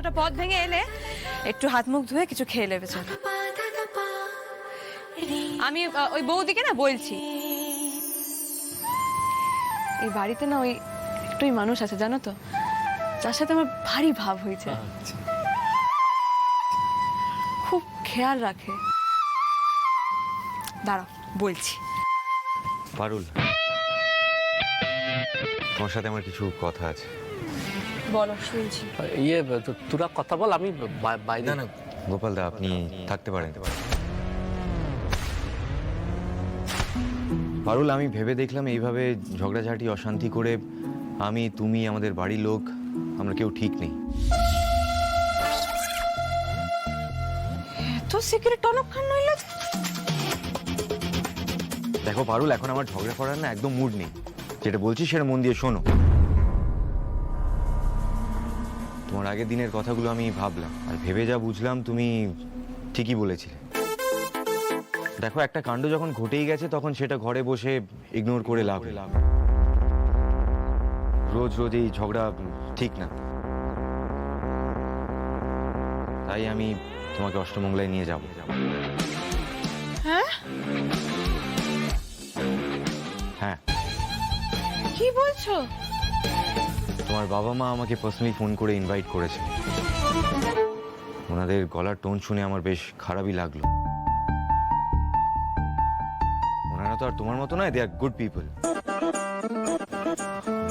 এতটা পথ ভেঙে এলে একটু হাত মুখ ধুয়ে কিছু খেয়ে নেবে চলো। আমি ওই বৌদিকে না বলছি, এই বাড়িতে না ওই একটুই মানুষ আছে জানো তো, যার সাথে আমার ভারী ভাব হয়েছে, খুব খেয়াল রাখে। দাঁড়াও বলছি। পারুল, তোমার সাথে আমার কিছু কথা আছে। বলো, শুনছি। তোরা কথা বল, আমি বাইরে। না গোপাল দা, আপনি থাকতে পারেন। পারুল, আমি ভেবে দেখলাম এইভাবে ঝগড়াঝাটি অশান্তি করে আমি, তুমি, আমাদের বাড়ির লোক, আমরা কেউ ঠিক নেই। এত সিগারেট টনক নইলে। দেখো পারুল, এখন আমার ঝগড়া করার না একদম মুড নেই। যেটা বলছি সেটা মন দিয়ে শোনো। তোমার আগের দিনের কথাগুলো আমি ভাবলাম, আর ভেবে যা বুঝলাম তুমি ঠিকই বলেছিলে। দেখো, একটা কাণ্ড যখন ঘটেই গেছে তখন সেটা ঘরে বসে ইগনোর করে লাভ। রোজ রোজ এই ঝগড়া ঠিক না। তাই আমি তোমাকে অষ্টমঙ্গলায় নিয়ে যাব। হ্যাঁ? হ্যাঁ। কি বলছো? তোমার বাবা মা আমাকে পার্সোনালি ফোন করে ইনভাইট করেছে। ওনাদের গলার টোন শুনে আমার বেশ খারাপই লাগলো। ওনারা তো আর তোমার মতো নয়, দে আর গুড পিপল।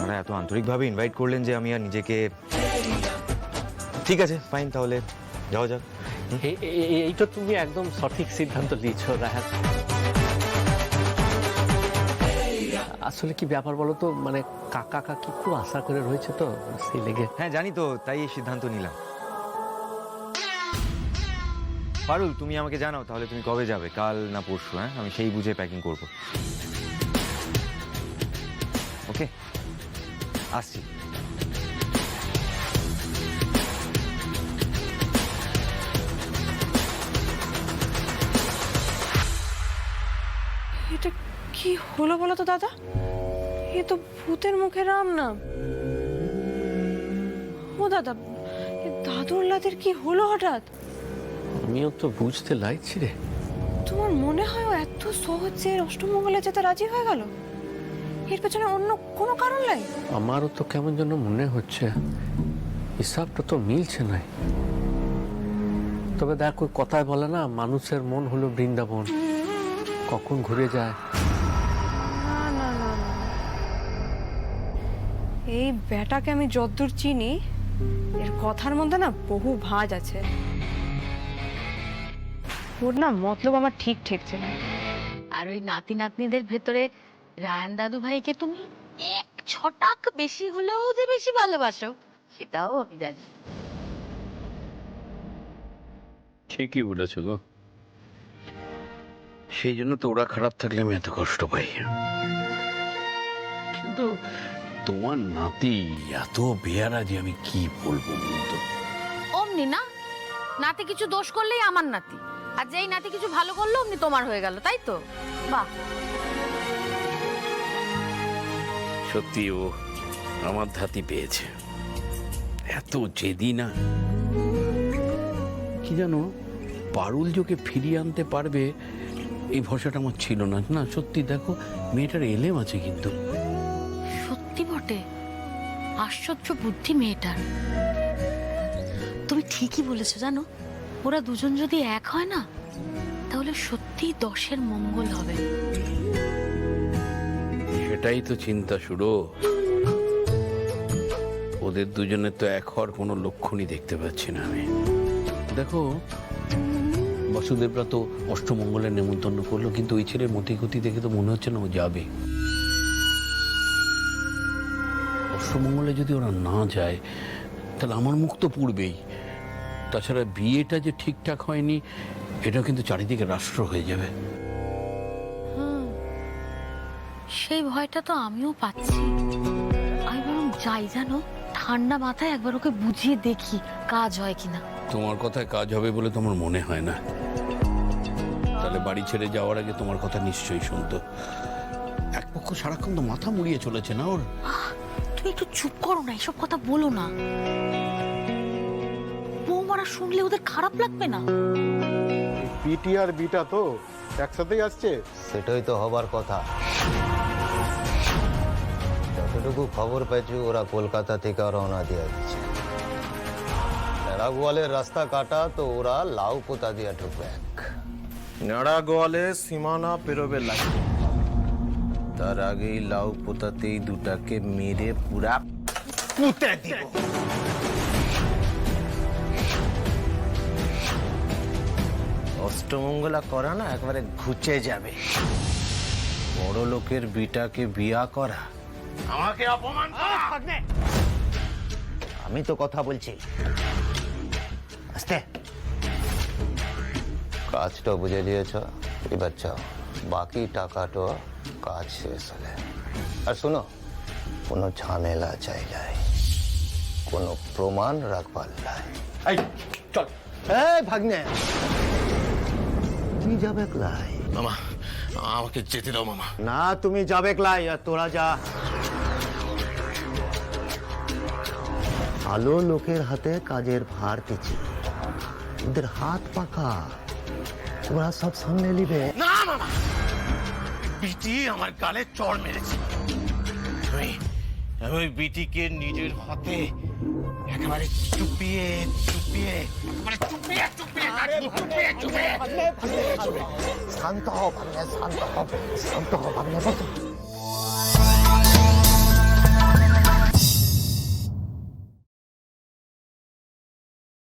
ওনারা এত আন্তরিকভাবে ইনভাইট করলেন যে আমি আর নিজেকে... ঠিক আছে, ফাইন, তাহলে যাওয়া যাক। এইটা তুমি একদম সঠিক সিদ্ধান্ত নিয়েছো রাহাত। আসলে কি ব্যাপার বলো তো, মানে কাকা কাকি খুব আশা করে রয়েছে তো, সেই লেগে। হ্যাঁ জানি তো, তাই এই সিদ্ধান্ত নিলাম। পারুল, তুমি আমাকে জানাও তাহলে তুমি কবে যাবে, কাল না পরশু? হ্যাঁ, আমি সেই বুঝে প্যাকিং করব। ওকে, আসছি। এটা কি হলো বলো তো দাদা? এ তো ভূতের মুখে রাম না। ও দাদা, দাদুর লাদের কি হলো হঠাৎ? আমিও তো বুঝতে লাগছি রে। তোমার মনে হয় ও এত সহজে অষ্টমঙ্গলে যেতে রাজি হয়ে গেল? এর পেছনে অন্য কোনো কারণ নাই? আমারও তো কেমন যেন মনে হচ্ছে, হিসাবটা তো মিলছে না। তবে দেখ, ওই কথায় বলে না, মানুষের মন হলো বৃন্দাবন, কখন ঘুরে যায়। না না না না, এই ব্যাটাকে আমি যতদূর চিনি, এর কথার মধ্যে না বহু ভাঁজ আছে। ওর না মতলব আমার ঠিক ঠেকছে না। আর ওই নাতি নাতনিদের ভেতরে রায়ন দাদু ভাইকে তুমি এক ছটাক বেশি হলেও যে বেশি ভালোবাসো, সেটাও আমি জানি। ঠিকই বলেছো গো। সেই জন্য তো ওরা খারাপ থাকলে আমি এত কষ্ট পাই। কিন্তু তোমার নাতি এত বেয়ারা যে আমি কি বলবো বলতো। অমনি না, নাতি কিছু দোষ করলেই আমার নাতি, আর যেই নাতি কিছু ভালো করলো অমনি তোমার হয়ে গেল, তাই তো? বাহ, সত্যি ও আমার ধাতি পেয়েছে। এত জেদি না, কি জানো, পারুল যোকে ফিরিয়ে আনতে পারবে এই ভরসাটা আমার ছিল না। না সত্যি, দেখো মেয়েটার এলেম আছে কিন্তু। সত্যি বটে, আশ্চর্য বুদ্ধি মেয়েটার। তুমি ঠিকই বলেছো জানো, ওরা দুজন যদি এক হয় না, তাহলে সত্যি 10-এর মঙ্গল হবে। সেটাই তো চিন্তা শুরু। ওদের দুজনের তো এক হওয়ার কোনো লক্ষণই দেখতে পাচ্ছি না আমি। দেখো, বসুদেবরা তো অষ্টমঙ্গলের নেমন্তন্ন করলো, কিন্তু ওই ছেলের মতি গতি দেখে তো মনে হচ্ছে না ও যাবে। অষ্টমঙ্গলে যদি ওরা না যায় তাহলে আমার মুখ তো পুড়বেই। তাছাড়া বিয়েটা যে ঠিকঠাক হয়নি, এটা কিন্তু চারিদিকে রাষ্ট্র হয়ে যাবে। সেই ভয়টা তো আমিও পাচ্ছি। আমি বরং যাই জানো, ঠান্ডা মাথায় একবার ওকে বুঝিয়ে দেখি কাজ হয় কিনা। তোমার কথায় কাজ হবে বলে তোমার মনে হয় না? তাহলে বাড়ি ছেড়ে যাওয়ার আগে তোমার কথা নিশ্চয়ই শুনতো। এক পক্ষ সারাক্ষণ তো মাথা মুড়িয়ে চলেছে না ওর। তুমি একটু চুপ করো না, এসব কথা বলো না। ওরা শুনলে ওদের খারাপ লাগবে না? পিটি আর বিটা তো একসাথেই আসছে। সেটাই তো হবার কথা। যতটুকু খবর পেয়েছি ওরা কলকাতা থেকে রওনা দিয়ে দিচ্ছে। নেড়াগোয়ালের রাস্তা কাটা তো ওরা লাউ পোতা দিয়ে ঢুকবে। নাড়াগোয়ালে সীমানা পেরোবে লাগে, তার আগেই লাউ পোতাতেই দুটাকে মেরে পুরা পুঁতে দিব। অষ্টমঙ্গলা করা না একবারে ঘুচে যাবে। বড় লোকের বিটাকে বিয়া করা আমাকে অপমান করা। আমি তো কথা বলছি, আস্তে। কাজটা বুঝে নিয়েছ, এবার চাও বাকি টাকাটা কাজ শেষ হলে। আর শোনো, কোনো ঝামেলা চাই নাই, কোনো প্রমাণ রাখবার নাই। চল। এই ভাগ্নে, তুমি যাবে ক্লাই? মামা আমাকে যেতে দাও মামা। না, তুমি যাবে ক্লাই, আর তোরা যা। ভালো লোকের হাতে কাজের ভার দিচ্ছি, ওদের হাত পাকা, ওরা সব সামনে নিবে। না মামা, বিটি আমার গালে চড় মেরেছে। আমি ওই বিটিকে নিজের হাতে একেবারে চুপিয়ে চুপিয়ে শান্ত হও ভাগ্নে, শান্ত হও, শান্ত হও ভাগ্নে, বসো।